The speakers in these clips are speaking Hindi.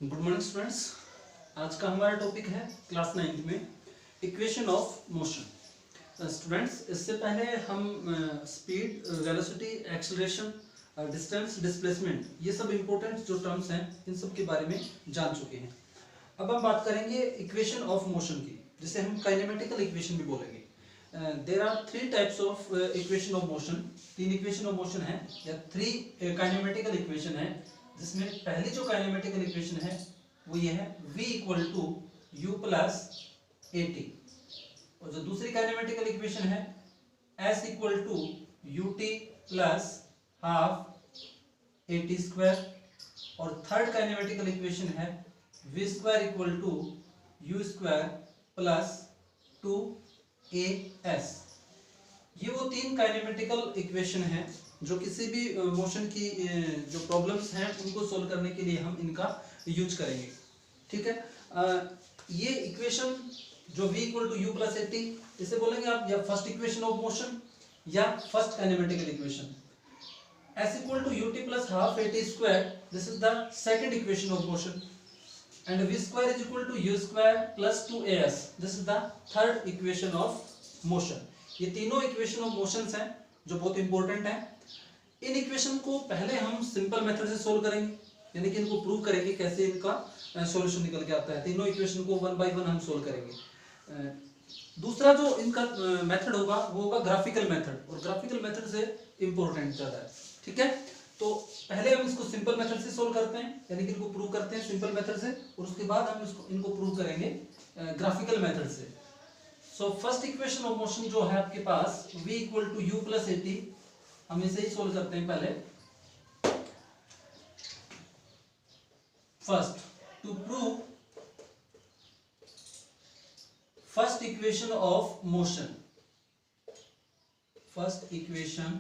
Good morning students. आज का हमारा टॉपिक है क्लास 9th में इक्वेशन ऑफ मोशन। स्टूडेंट्स, इससे पहले हम speed, velocity, acceleration, distance, displacement, ये सब इंपॉर्टेंट जो टर्म्स हैं इन सब के बारे में जान चुके हैं। अब हम बात करेंगे इक्वेशन ऑफ मोशन की, जिसे हम काइनेमेटिकल इक्वेशन भी बोलेंगे। There are three types of equation of motion. तीन इक्वेशन ऑफ मोशन है या थ्री काइनेमेटिकल इक्वेशन है, जिसमें पहली जो काइनेमेटिकल इक्वेशन है वो ये है v equal to you plus A T, और जो दूसरी काइनेमेटिकल इक्वेशन है s equal to U T plus half A T square, और थर्ड काइनेमेटिकल इक्वेशन है v square equal to you square plus two A S. ये वो तीन काइनेमेटिकल इक्वेशन हैं जो किसी भी मोशन की जो प्रॉब्लम्स हैं उनको सोल्व करने के लिए हम इनका यूज करेंगे। ठीक है, ये इक्वेशन जो v equal to you plus A T, इसे बोलेंगे आप या फर्स्ट इक्वेशन ऑफ मोशन या first kinematical equation. s equal to U T plus half A T square, this is the second equation of motion, and v square is equal to you square plus two A S, this is the third equation of motion. ये तीनों इक्वेशन ऑफ मोशंस हैं जो बहुत इंपॉर्टेंट हैं। इन इक्वेशन को पहले हम सिंपल मेथड से सोल्व करेंगे, यानी कि इनको प्रूव करेंगे कैसे इनका सॉल्यूशन निकल के आता है। तीनों इक्वेशन को वन बाय वन हम सोल्व करेंगे। दूसरा जो इनका मेथड होगा वो होगा ग्राफिकल मेथड, और ग्राफिकल मेथड से इंपॉर्टेंट ज़्यादा है। ठीक है, तो पहले हम इसको सिंपल मेथड से सोल्व करते हैं, यानी कि इनको प्रूव करते हैं सिंपल मेथड से, और उसके बाद हम इनको प्रूव करेंगे ग्राफिकल मेथड से। So first equation of motion जो है आपके पास v equal to you plus A T, हम इसे ही सोल्व करते हैं पहले। First, to prove first equation of motion, first equation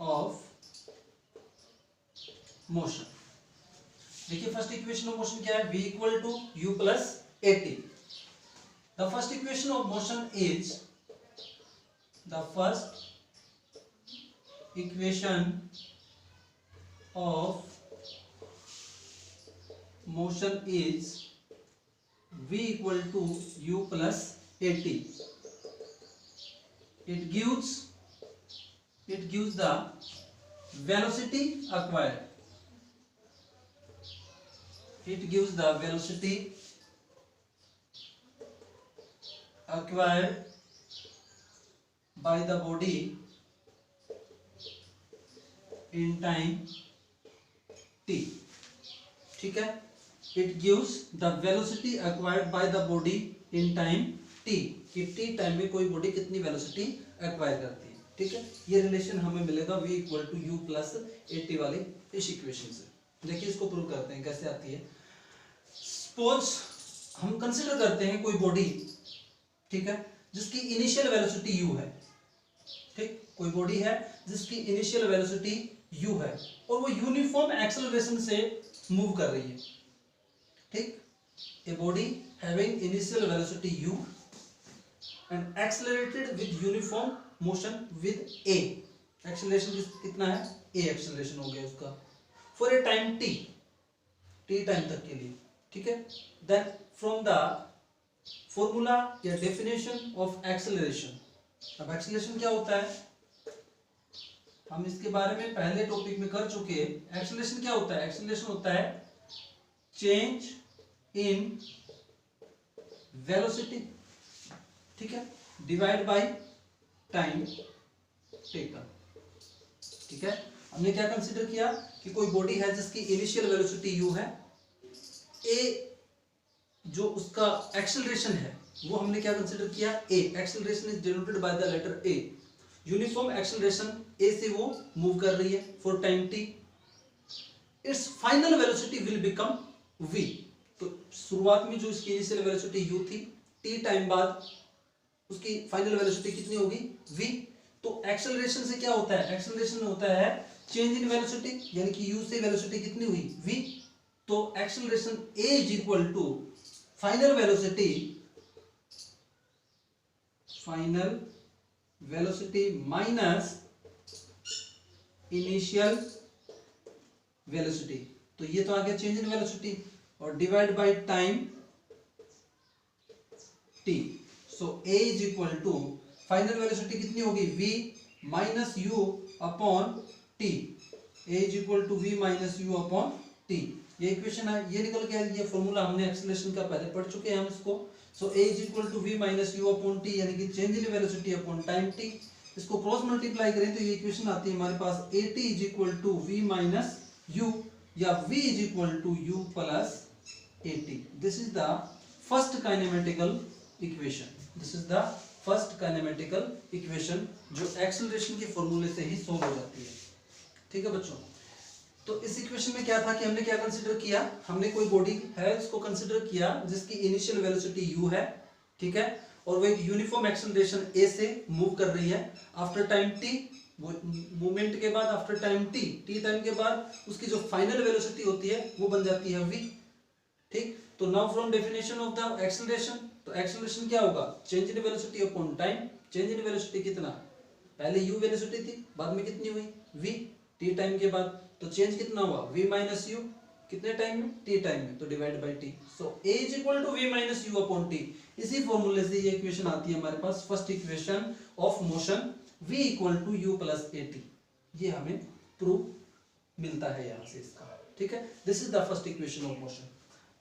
of motion. देखिए फर्स्ट इक्वेशन ऑफ मोशन क्या है, v equal to you plus A T. The first equation of motion is, the first equation of motion is v equal to u plus at. It gives the velocity acquired. It gives the velocity acquired by the body in time t. ठीक है, it gives the velocity acquired by the body in time t, कि t टाइम में कोई बॉडी कितनी वेलोसिटी एक्वायर करती है। ठीक है, ये रिलेशन हमें मिलेगा v equal to you plus A T वाले इस इक्वेशन से। देखिए इसको प्रूव करते हैं कैसे आती है। सपोज हम कंसिडर करते हैं कोई बॉडी, ठीक है, जिसकी इनिशियल वेलोसिटी u है। ठीक, कोई बॉडी है जिसकी इनिशियल वेलोसिटी u है और वो यूनिफॉर्म एक्सेलरेशन से मूव कर रही है। ठीक, a body having initial velocity u and accelerated with uniform motion with a। Acceleration कितना है, a एक्सेलरेशन हो गया उसका, for a time t, t time तक के लिए। ठीक है, देन फ्रॉम द फॉर्मूला या डेफिनेशन ऑफ एक्सेलरेशन। अब एक्सेलरेशन क्या होता है, हम इसके बारे में पहले टॉपिक में कर चुके हैं। एक्सेलरेशन क्या होता है, एक्सेलरेशन होता है चेंज इन वेलोसिटी, ठीक है, डिवाइड बाय टाइम टेकन। ठीक है, हमने क्या कंसीडर किया कि कोई बॉडी है जिसकी इनिशियल वेलोसिटी u है, a जो उसका एक्सेलरेशन है वो हमने क्या कंसीडर किया, a। Acceleration is denoted by the letter a। Uniform acceleration a से वो मूव कर रही है for time t। Its final velocity will become v। तो शुरुआत में जो इसकी इनिशियल वेलोसिटी u थी, t टाइम बाद उसकी फाइनल वेलोसिटी कितनी होगी, v। तो एक्सेलरेशन से क्या होता है, एक्सेलरेशन होता है चेंज इन वेलोसिटी, यानी कि u से वेलोसिटी कितनी हुई, v। तो acceleration a is equal to final velocity minus initial velocity. तो ये तो आ गया चेंज इन वेलोसिटी, और divide by time t। So a is equal to final velocity कितनी होगी, v minus u upon t। a is equal to v minus u upon t, ये इक्वेशन है, ये निकल के ये फॉर्मूला हमने एक्सेलरेशन का पहले पढ़ चुके हैं हम इसको। So a is equal to v minus u upon t, यानी कि change in velocity upon time t। इसको क्रॉस मल्टीप्लाई करें तो ये इक्वेशन आती है हमारे पास at is equal to v minus u, या v is equal to u plus at। This is the first kinematical equation, this is the first kinematical equation जो एक्सेलरेशन के फॉर्मूले से ही सोल्व हो जाती है। ठीक है बच्चों, तो इस इक्वेशन में क्या था कि हमने क्या कंसीडर किया, हमने कोई बॉडी है उसको कंसीडर किया जिसकी इनिशियल वेलोसिटी u है, ठीक है, और वो एक यूनिफॉर्म एक्सेलरेशन a से मूव कर रही है आफ्टर टाइम t, वो मूवमेंट के बाद आफ्टर टाइम t टाइम के बाद उसकी जो फाइनल वेलोसिटी होती है वो बन जाती है v। ठीक, तो now from definition of the acceleration, तो एक्सेलरेशन क्या होगा, change in velocity upon time. Change in velocity कितना, पहले u वेलोसिटी थी, बाद में कितनी हुई v t टाइम के बाद, तो चेंज कितना हुआ v माइनस u, कितने टाइम में, t टाइम में, तो divide by t। So a is equal to v minus u upon t। इसी फॉर्मूले से ये इक्वेशन आती है हमारे पास, first equation of motion v equal to u plus at, ये हमें प्रूफ मिलता है यहां से इसका। ठीक है, this is the first equation of motion.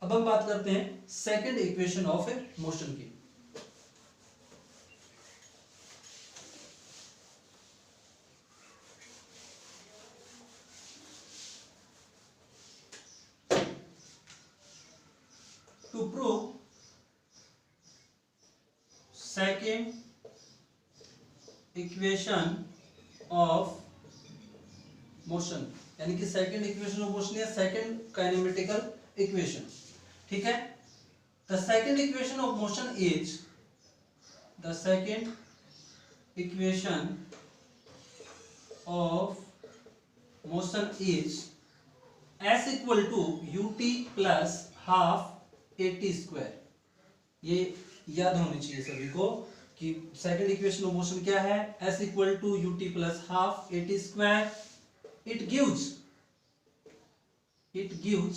अब हम बात करते हैं सेकंड इक्वेशन ऑफ मोशन की। To prove second equation of motion, यानी कि सेकंड इक्वेशन ऑफ मोशन या सेकंड काइनेमेटिकल इक्वेशन। ठीक है, the second equation of motion is, the second equation of motion is s equal to ut plus half at square. ये याद होनी चाहिए सभी को कि सेकंड इक्वेशन ऑफ मोशन क्या है, s equal to ut plus half at square. it gives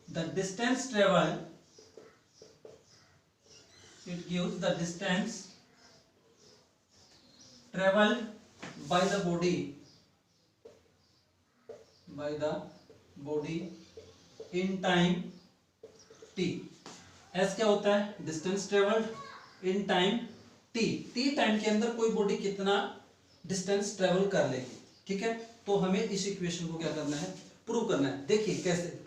the distance traveled, it gives the distance traveled by the body in time t। s क्या होता है, distance travelled in time t, time के अंदर कोई बॉडी कितना डिस्टेंस ट्रेवल कर लेगी। ठीक है, तो हमें इस इक्वेशन को क्या करना है, प्रूव करना है। देखिए कैसे,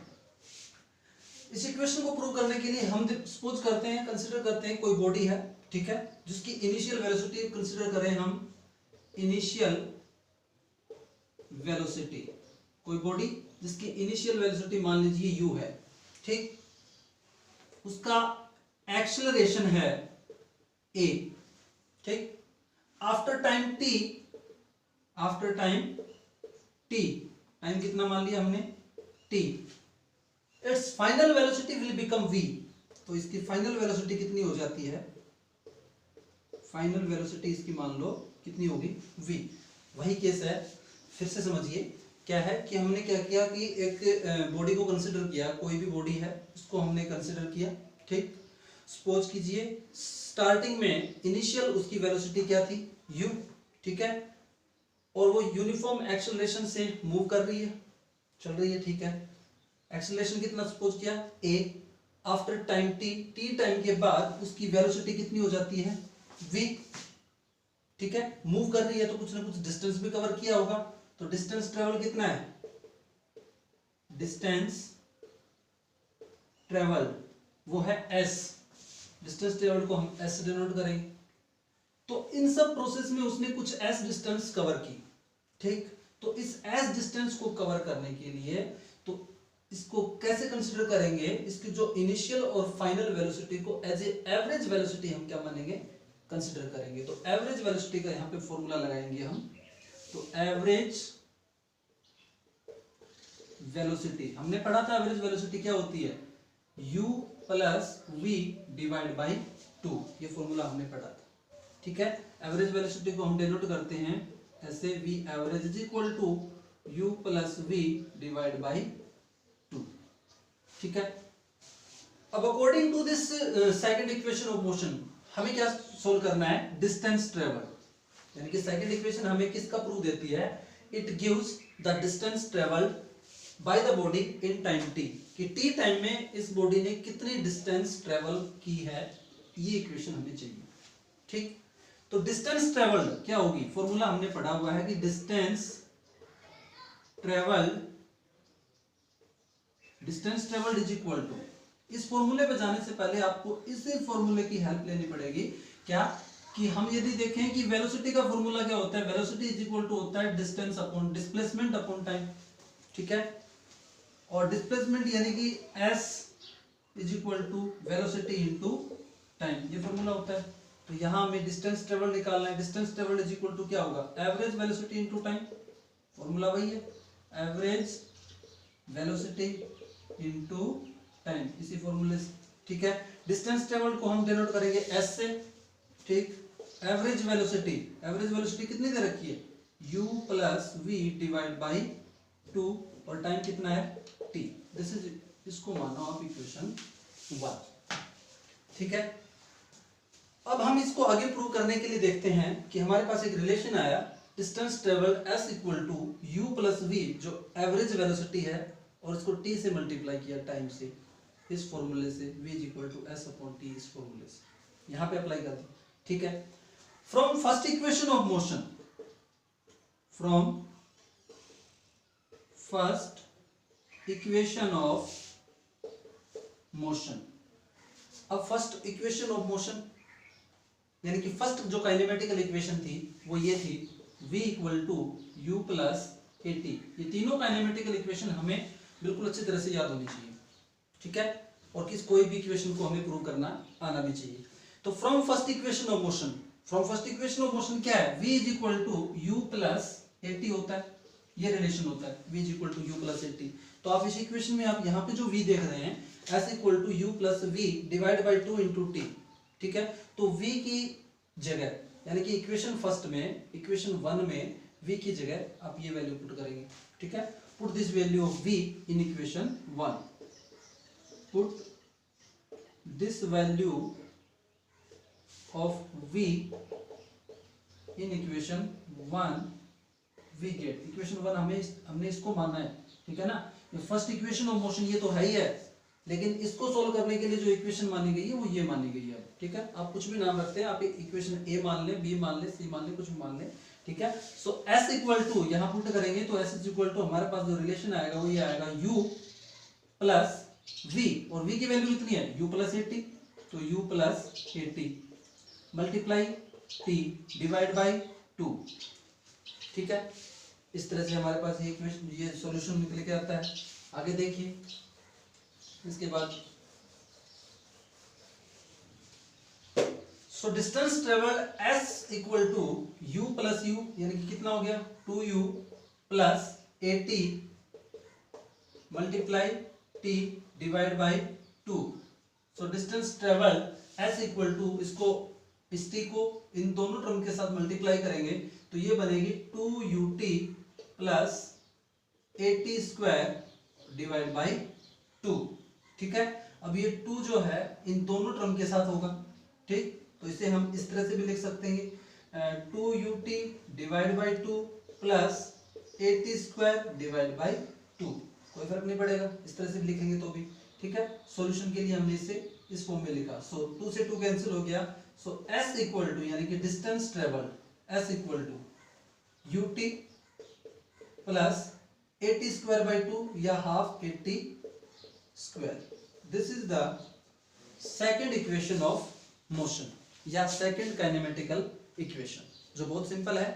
इस इक्वेशन को प्रूव करने के लिए हम सपोज करते हैं, कंसीडर करते हैं कोई बॉडी है, ठीक है, जिसकी इनिशियल वेलोसिटी कंसीडर करें हम, इनिशियल वेलोसिटी, कोई बॉडी जिसकी इनिशियल वेलोसिटी मान लीजिए u है। ठीक, उसका एक्सेलरेशन है a। ठीक, आफ्टर टाइम t, टाइम कितना मान लिया हमने t, its final velocity will become v। तो इसकी फाइनल वेलोसिटी कितनी हो जाती है, फाइनल वेलोसिटी इसकी मान लो कितनी होगी, v। वही केस है, फिर से समझिए क्या है कि हमने क्या किया कि एक बॉडी को कंसिडर किया, कोई भी बॉडी है उसको हमने कंसिडर किया। ठीक, सपोज कीजिए स्टार्टिंग में इनिशियल उसकी वेलोसिटी क्या थी, u। ठीक है, और वो यूनिफॉर्म एक्सेलरेशन से मूव कर रही है, चल रही है। ठीक है, एक्सेलरेशन कितना सपोज किया, a। After time t time के बाद उसकी वेलोसिटी कितनी हो जाती है, v। ठीक है, मूव कर रही है तो कुछ ना कुछ डिस्टेंस भी कवर किया होगा, तो डिस्टेंस ट्रेवल कितना है, डिस्टेंस ट्रेवल वो है s। डिस्टेंस ट्रेवल को हम s से डिनोट करेंगे। तो इन सब प्रोसेस में उसने कुछ s डिस्टेंस कवर की। ठीक, तो इस s डिस्टेंस को कवर करने के लिए तो इसको कैसे कंसीडर करेंगे, इसकी जो इनिशियल और फाइनल वेलोसिटी को एज ए एवरेज वेलोसिटी हम क्या मानेंगे, कंसीडर करेंगे। तो एवरेज वेलोसिटी का यहाँ पे फॉर्मूला लगाएंगे हम, तो एवरेज वेलोसिटी हमने पढ़ा था, एवरेज वेलोसिटी क्या होती है, u plus v divide by 2, ये फॉर्मूला हमने पढ़ा था। ठीक है, एवरेज वेलोसिटी को हम डिनोट करते हैं ऐसे, v average is equal to u plus v divide by 2। ठीक है, अब according to this second equation of motion हमें क्या सोल्व करना है, डिस्टेंस ट्रेवल, यानी कि सेकंड इक्वेशन हमें किसका प्रूव देती है, it gives the distance travelled by the body in time t, कि t टाइम में इस बॉडी ने कितनी डिस्टेंस ट्रेवल की है, ये इक्वेशन हमें चाहिए। ठीक, तो डिस्टेंस ट्रेवल्ड क्या होगी, फॉर्मूला हमने पढ़ा हुआ है कि distance travelled is equal to, इस फॉर्मूले पे जाने से पहले आपको इसी फॉर्मूले की हेल्प लेनी पड़ेगी, क्या कि हम यदि देखें कि वेलोसिटी का फॉर्मूला क्या होता है, वेलोसिटी इज इक्वल टू होता है distance upon displacement upon time. ठीक है, और डिस्प्लेसमेंट यानी कि s is equal to velocity into time, ये फॉर्मूला होता है। तो यहाँ हमें डिस्टेंस ट्रेवल निकालना है, distance travel is equal to क्या होगा, average velocity into time, formula वही है, एवरेज वेलोसिटी इनटू टाइम, इसी फॉर्मूले से। ठीक है, डिस्टेंस ट्रेवल को हम डिनोट करेंगे s से। ठीक, एवरेज वेलोसिटी कितनी दे रखी है, u plus v divide by 2, और टाइम कितना है t, दिस इज, इसको मानो आप इक्वेशन 1। ठीक है, अब हम इसको आगे प्रूव करने के लिए देखते हैं कि हमारे पास एक रिलेशन आया, distance travel s equal to u plus v, जो एवरेज वेलोसिटी है, और इसको t से मल्टीप्लाई किया टाइम से, इस फॉर्मूले से, v is equal to s upon t, इस फॉर्मूले से यहां पे अप्लाई कर दी। ठीक है, from first equation of motion, from first equation of motion, अब फर्स्ट इक्वेशन ऑफ मोशन यानी कि फर्स्ट जो काइनेमेटिकल इक्वेशन थी वो ये थी, v equal to you plus A t. ये तीनों काइनेमेटिकल इक्वेशन हमें बिल्कुल अच्छी तरह से याद होनी चाहिए। ठीक है, और कोई भी इक्वेशन को हमें प्रूव करना आना भी चाहिए। तो from first equation of motion, from first equation of motion क्या है, v is equal to you plus A t होता है, ये रिलेशन होता है, v is equal to you plus A t. तो आप इस इक्वेशन में, आप यहाँ पे जो v देख रहे हैं, s equal to you plus v divide by 2 into t. ठीक है, तो v की जगह, यानी कि इक्वेशन फर्स्ट में, इक्वेशन 1 में v की जगह आप ये वैल्यू पुट करेंगे। ठीक है, put this value of v in equation 1, put this value of v in equation 1, v get equation 1, हमने इसको मानना है। ठीक है ना, ये फर्स्ट इक्वेशन ऑफ मोशन ये तो है ही है, लेकिन इसको सोल्व करने के लिए जो इक्वेशन मानी गई है वो ये मानी गई है। ठीक है, आप कुछ भी नाम रखते हैं, आप इक्वेशन ए मान ले, बी मान ले, सी मान ले, कुछ भी मान ले। ठीक है, सो s इक्वल टू यहाँ पुट करेंगे तो s इज इक्वल टू हमारे पास जो रिलेशन आएगा वो ये आएगा u प्लस v, और v की वैल्यू कितनी है, u प्लस 80, तो u plus 80 multiply t divide by 2। ठीक है, इस तरह से हमारे पास ये सॉल्यूशन निकल के आता है। आगे देखिए, इसके बाद so distance travel s equal to u plus u, यानी कि कितना हो गया 2u plus 80 multiply t divide by 2। So distance travel s equal to, इसको इस t को इन दोनों टर्म के साथ मल्टीप्लाई करेंगे तो ये बनेगी 2ut plus 80 square divide by 2। ठीक है, अब ये 2 जो है इन दोनों टर्म के साथ होगा। ठीक, तो इसे हम इस तरह से भी लिख सकते हैं 2ut divide by 2 plus 80 square divide by 2, कोई फर्क नहीं पड़ेगा, इस तरह से भी लिखेंगे तो भी। ठीक है, सॉल्यूशन के लिए हमने इसे इस फॉर्म में लिखा। सो 2 से 2 कैंसिल हो गया, सो s इक्वल टू, यानी कि distance travel s equal to ut plus 80 square by 2 या half 80 square. This is the second equation of motion या सेकंड काइनेमेटिकल इक्वेशन, जो बहुत सिंपल है।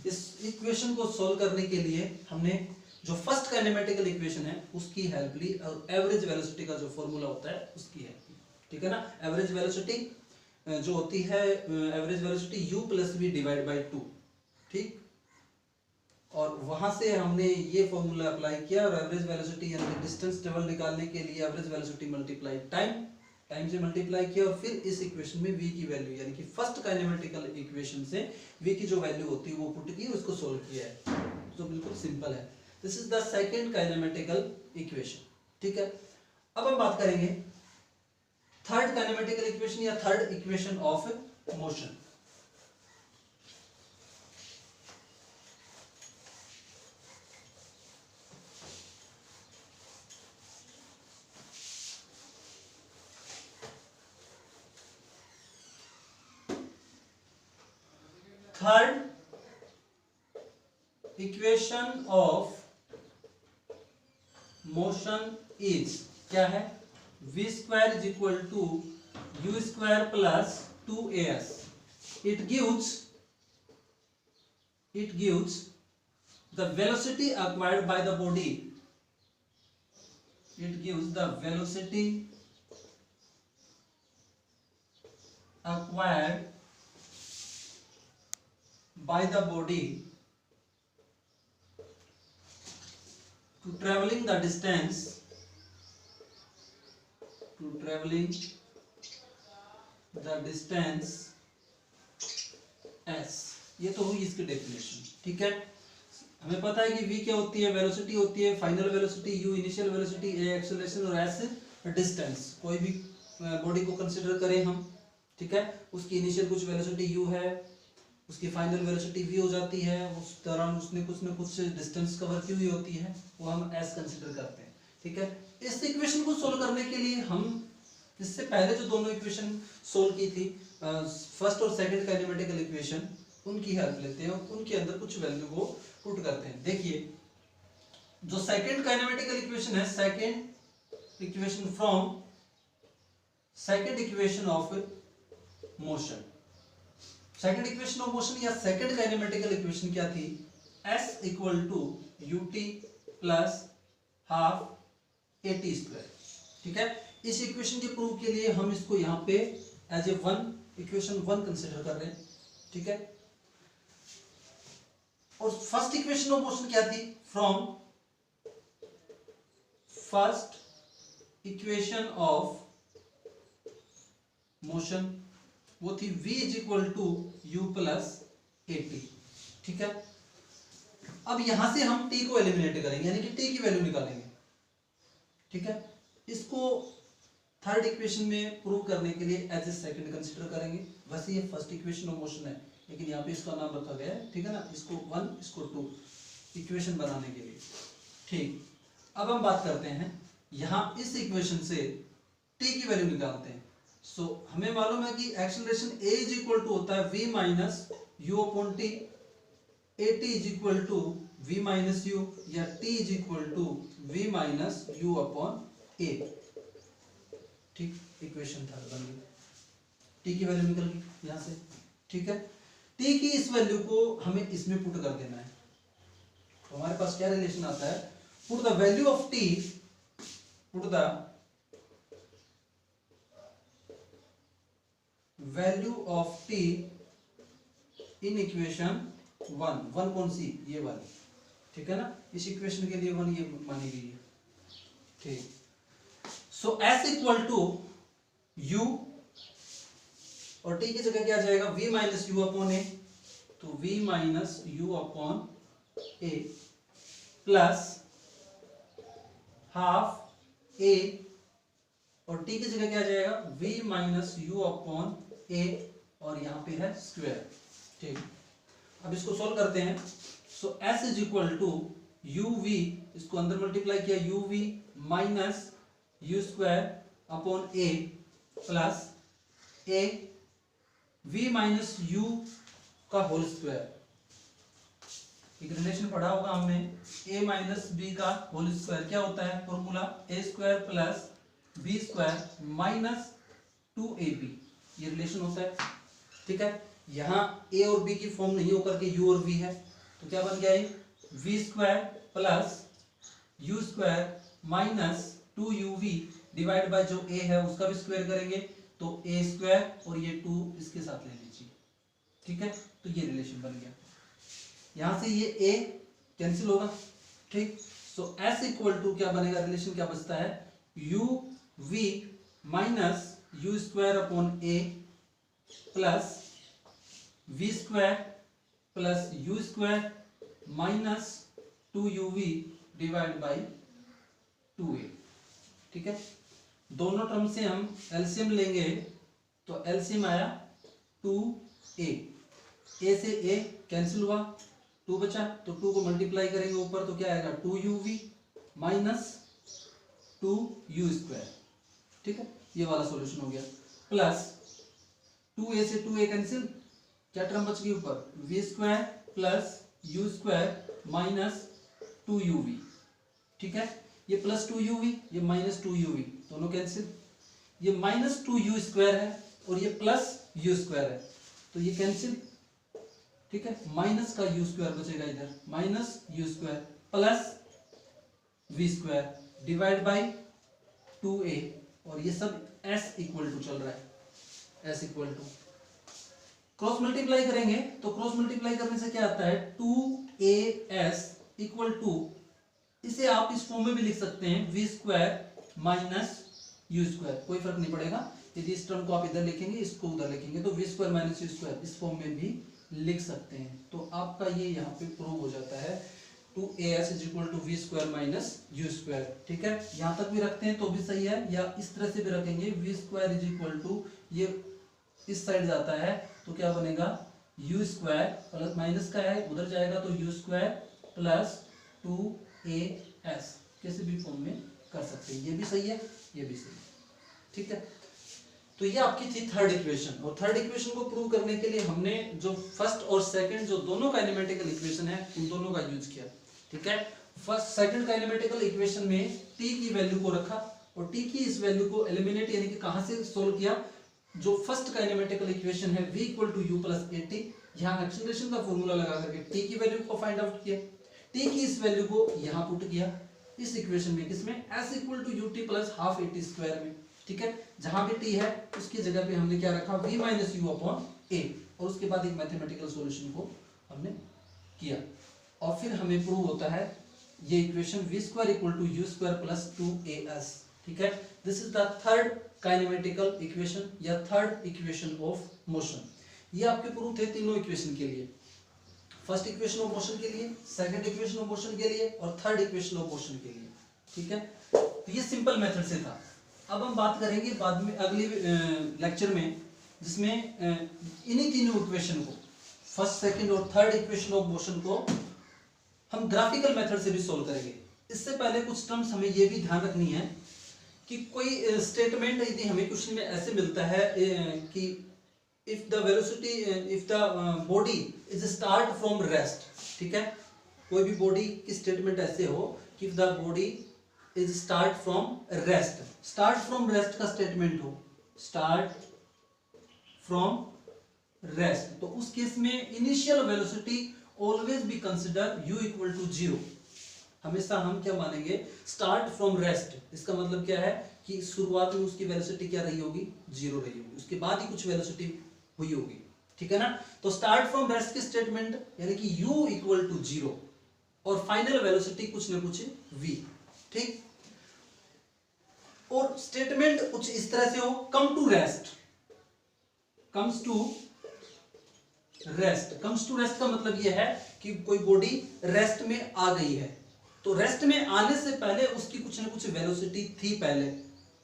इस इक्वेशन को सोल्व करने के लिए हमने जो फर्स्ट काइनेमेटिकल इक्वेशन है उसकी हेल्प ली, और एवरेज वेलोसिटी का जो फॉर्मूला होता है उसकी हेल्प ली। ठीक है ना, एवरेज वेलोसिटी जो होती है, average velocity u plus v divide by 2। ठीक, और वहां से हमने ये फॉर्मूला अप्लाई किया, और एवरेज वेलोसिटी यानी डिस्टेंस ट्रेवल निकालने के लिए एवरेज वेलोसिटी मल्टीप्लाई टाइम से मल्टीप्लाई किया, और फिर इस इक्वेशन में v की वैल्यू, यानी कि फर्स्ट काइनेमेटिकल इक्वेशन से v की जो वैल्यू होती है वो पुट की, उसको सोल्व किया है। तो बिल्कुल सिंपल है। This is the second kinematical equation. ठीक है, अब हम बात करेंगे थर्ड काइनेमेटिकल इक्वेशन या third equation of motion. Third equation of motion is क्या है? v square is equal to you square plus 2as। it gives the velocity acquired by the body, it gives the velocity acquired by the body to traveling the distance, to traveling the distance s। ये तो हुई इसकी डेफिनेशन। ठीक है, हमें पता है कि v क्या होती है? वेलोसिटी होती है, final velocity u initial velocity, a acceleration और s डिस्टेंस। कोई भी बॉडी को कंसीडर करें हम, ठीक है, उसकी इनिशियल कुछ वेलोसिटी u है, उसकी फाइनल वेलोसिटी v हो जाती है, उस दौरान उसने कुछ न कुछ डिस्टेंस कवर की हुई होती है, वो हम s कंसीडर करते हैं। ठीक है, इस इक्वेशन को सोल्व करने के लिए हम इससे पहले जो दोनों इक्वेशन सोल्व की थी, फर्स्ट और सेकंड काइनेमेटिकल इक्वेशन, उनकी हेल्प लेते हैं, उनके अंदर कुछ वैल्यू को पुट करते हैं। देखिए, जो सेकंड काइनेमेटिकल इक्वेशन है, second equation from second equation of motion, second equation of motion या सेकंड काइनेमेटिकल इक्वेशन क्या थी? s equal to ut plus half at square. ठीक है, इस इक्वेशन के प्रूफ के लिए हम इसको यहाँ पे as a one equation one consider कर रहे हैं। ठीक है, और फर्स्ट इक्वेशन ऑफ मोशन क्या थी? From first equation of motion, वो थी v is equal to you plus at। ठीक है, अब यहां से हम t को एलिमिनेट करेंगे, यानी कि t की वैल्यू निकालेंगे। ठीक है, इसको थर्ड इक्वेशन में प्रूव करने के लिए एज ए सेकंड कंसीडर करेंगे। वैसे ये फर्स्ट इक्वेशन ऑफ मोशन है, लेकिन यहाँ पे इसका नाम रखा गया है। ठीक है ना, इसको वन, इसको टू इक्वेशन बनाने के लिए। ठीक, अब हम बात करते हैं यहाँ इस इक्वेशन से t की वैल्यू निकालते हैं। सो हमें मालूम है कि acceleration a is equal to होता है v minus u upon t, at is equal to v minus u, या t is equal to v minus u upon a। ठीक, इक्वेशन थर्ड बन गई, t की वैल्यू निकल गई यहां से। ठीक है, t की इस वैल्यू को हमें इसमें पुट कर देना है। तो हमारे पास क्या रिलेशन आता है? Put the value of t, put the value of t in equation one. One कौन सी? ये वाली। ठीक है ना, इस इक्वेशन के लिए वन ये मानी गई है। ठीक, सो s इक्वल टू u, और t की जगह क्या आ जाएगा? v माइनस यू अपॉन ए, तो v minus u upon a plus half a, और t की जगह क्या आ जाएगा? v माइनस यू अपॉन ए, और यहाँ पे है स्क्वायर। ठीक, अब इसको सोल्व करते हैं। So s is equal to uv, इसको अंदर मल्टीप्लाई किया, uv minus u square upon a plus a v minus u का होल स्क्वायर। एक रिलेशन पढ़ा होगा हमने, a माइनस बी का होल स्क्वायर क्या होता है? Formula a square plus b square minus 2ab, ये रिलेशन होता है। ठीक है, यहाँ a और b की फॉर्म नहीं होकर के u और v है, तो क्या बन गया? v square plus you square minus 2uv divide by जो a है उसका भी स्क्वायर करेंगे, तो a स्क्वायर और ये 2 इसके साथ ले लीजिए। ठीक है, तो ये रिलेशन बन गया। यहां से ये a कैंसिल होगा। ठीक, सो s इक्वल टू क्या बनेगा? रिलेशन क्या बचता है? uv minus u square upon a plus v square plus you square minus 2uv divide by 2a। ठीक है, दोनों टर्म से हम एलसीएम लेंगे तो एलसीएम आया 2a, a से a कैंसिल हुआ, 2 बचा, तो 2 को मल्टीप्लाई करेंगे ऊपर तो क्या आएगा 2uv माइनस 2u²। ठीक है, ये वाला सॉल्यूशन हो गया, प्लस 2a से 2a कैंसिल, क्या टर्म बच गई ऊपर v² plus u² minus 2uv। ठीक है, ये प्लस 2uv ये माइनस 2uv दोनों कैंसिल, ये माइनस 2u² है और ये प्लस u² है तो ये कैंसिल। ठीक है, माइनस का u² बचेगा इधर, minus u² plus v² divide by 2a, और ये सब s इक्वल टू चल रहा है, s equal to cross multiply करेंगे तो क्रॉस मल्टीप्लाई करने से क्या आता है 2as इक्वल टू, इसे आप इस फॉर्म में भी लिख सकते हैं v² माइनस u², कोई फर्क नहीं पड़ेगा, यदि इस टर्म को आप इधर लिखेंगे इसको उधर लिखेंगे तो v² माइनस u² इस फॉर्म में भी लिख सकते हैं। तो आपका ये यहाँ पे प्रूव हो जाता है 2as is equal to v² minus u²। ठीक है, यहाँ तक भी रखते हैं तो भी सही है, या इस तरह से भी रखेंगे v² इज इक्वल टू, ये इस साइड जाता है तो क्या बनेगा u² प्लस माइनस का है उधर जाएगा तो u² प्लस 2as, किसी भी फॉर्म में कर सकते हैं, ये भी सही है ये भी सही है। ठीक है, तो ये आपकी थी थर्ड इक्वेशन, और थर्ड इक्वेशन को प्रूव करने के लिए हमने जो फर्स्ट और सेकंड जो दोनों काइनेमेटिकल इक्वेशन है उन दोनों का यूज किया। ठीक है, फर्स्ट सेकंड काइनेमेटिकल इक्वेशन में t की वैल्यू को रखा और t की इस वैल्यू को एलिमिनेट यानी कि कहां से सोल्व किया, जो फर्स्ट काइनेमेटिकल इक्वेशन है v equal to u plus at, यहाँ एक्सेलरेशन का फॉर्मूला लगा करके t की वैल्यू को फाइंड आउट किया, t की इस वैल्यू को यहाँ पुट किया इस इक्वेशन में, किसमें s equal to ut plus half at² में। ठीक है, जहां भी t है उसकी जगह पे हमने क्या रखा v minus u upon a, और उसके बाद एक मैथमेटिकल सॉल्यूशन को हमने किया, और फिर हमें प्रूव होता है ये equation v² equal to u² plus 2as। ठीक है, this is the third kinematical equation या थर्ड इक्वेशन ऑफ मोशन। ये आपके प्रूफ थे तीनों इक्वेशन के लिए, फर्स्ट इक्वेशन ऑफ मोशन के लिए, सेकंड इक्वेशन ऑफ मोशन के लिए और थर्ड इक्वेशन ऑफ मोशन के लिए। ठीक है, तो ये सिंपल मेथड से था। अब हम बात करेंगे बाद में अगले लेक्चर में, जिसमें इन्हीं तीनों इक्वेशन को, फर्स्ट सेकंड और थर्ड इक्वेशन ऑफ मोशन को हम ग्राफिकल मेथड से भी सोल्व करेंगे। इससे पहले कुछ टर्म्स हमें ये भी ध्यान रखनी है कि कोई स्टेटमेंट यदि हमें क्वेश्चन में ऐसे मिलता है कि if the velocity, if the body is start from rest. ठीक है, कोई भी बॉडी की स्टेटमेंट ऐसे हो कि if the body is start from rest, start from rest का स्टेटमेंट हो, स्टार्ट फ्रॉम रेस्ट, तो उस केस में initial velocity always be consider u equal to 0। हमेशा हम क्या मानेंगे स्टार्ट फ्रॉम रेस्ट, इसका मतलब क्या है कि शुरुआत में उसकी वेलोसिटी क्या रही होगी 0 रही होगी, उसके बाद ही कुछ वेलोसिटी हुई होगी। ठीक है ना, तो स्टार्ट फ्रॉम रेस्ट की स्टेटमेंट यानी कि u इक्वल टू 0 और फाइनल वेलोसिटी कुछ ना कुछ v। ठीक, और स्टेटमेंट कुछ इस तरह से हो, come to rest, comes to rest. Comes to rest का मतलब यह है कि कोई बॉडी रेस्ट में आ गई है, तो रेस्ट में आने से पहले उसकी कुछ ना कुछ वेलोसिटी थी पहले।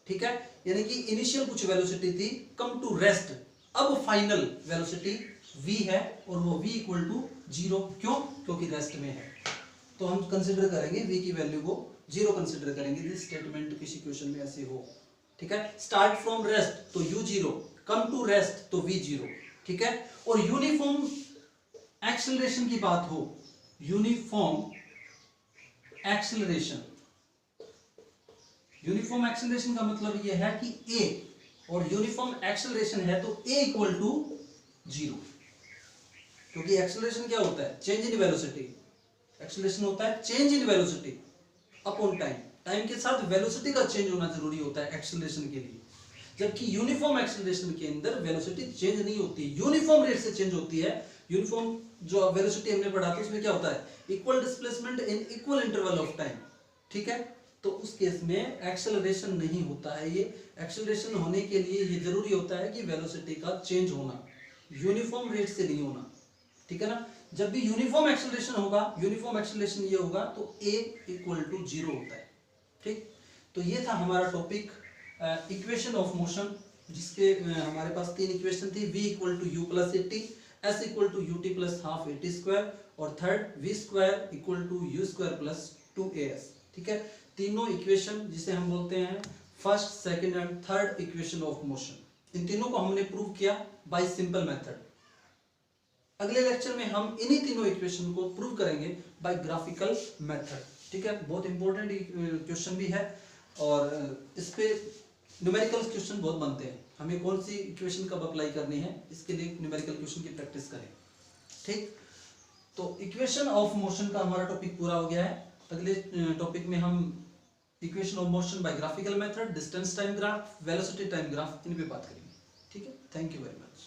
ठीक है, यानी कि इनिशियल कुछ वेलोसिटी थी, कम टू रेस्ट, अब फाइनल वेलोसिटी v है और वो v इक्वल टू 0। क्यों? क्योंकि रेस्ट में है, तो हम कंसिडर करेंगे v की वैल्यू को 0 कंसिडर करेंगे। दिस स्टेटमेंट किसी क्वेश्चन में ऐसे हो। ठीक है, स्टार्ट फ्रॉम रेस्ट तो u 0, कम टू रेस्ट तो v 0। ठीक है, और यूनिफॉर्म एक्सेलरेशन की बात हो, यूनिफॉर्म एक्सेलरेशन, यूनिफॉर्म एक्सेलरेशन का मतलब यह है कि a, और यूनिफॉर्म एक्सेलरेशन है तो a इक्वल टू 0, क्योंकि एक्सेलरेशन क्या होता है चेंज इन वेलोसिटी, एक्सेलरेशन होता है change in velocity upon time, time के साथ वेलोसिटी का चेंज होना जरूरी होता है एक्सेलरेशन के लिए, जबकि यूनिफॉर्म एक्सेलरेशन के अंदर वेलोसिटी चेंज नहीं होती, यूनिफॉर्म रेट से चेंज होती है। यूनिफॉर्म जो वेलोसिटी हमने पढ़ा था उसमें क्या होता है equal displacement in equal interval of time. ठीक है, तो उस केस में एक्सेलरेशन नहीं होता है। ये एक्सेलरेशन होने के लिए ये जरूरी होता है कि वेलोसिटी का चेंज होना, यूनिफॉर्म रेट से नहीं होना। ठीक है ना, जब भी यूनिफॉर्म एक्सेलरेशन होगा, यूनिफॉर्म एक्सेलरेशन ये होगा तो a इक्वल टू 0 होता है। ठीक, तो ये था हमारा टॉपिक इक्वेशन ऑफ मोशन, जिसके हमारे पास 3 इक्वेशन थी, v equal to you plus A t, s equal to U T plus half A T square, और third v square equal to you square plus 2as। ठीक है, तीनों इक्वेशन जिसे हम बोलते हैं first, second and third equation of motion, इन तीनों को हमने प्रूव किया बाय सिंपल मेथड। अगले लेक्चर में हम इन्हीं तीनों इक्वेशन को प्रूव करेंगे बाय ग्राफिकल मेथड। ठीक है, बहुत इंपॉर्टेंट क्वेश्चन भी है और इस पे न्यूमेरिकल क्वेश्चन बहुत बनते हैं। हमें कौन सी इक्वेशन कब अप्लाई करनी है, इसके लिए न्यूमेरिकल क्वेश्चन की प्रैक्टिस करें। ठीक, तो इक्वेशन ऑफ मोशन का हमारा टॉपिक पूरा हो गया है। अगले टॉपिक में हम equation of motion by graphical method, distance time graph, velocity time graph, इन पे बात करेंगे। ठीक है, थैंक यू वेरी मच।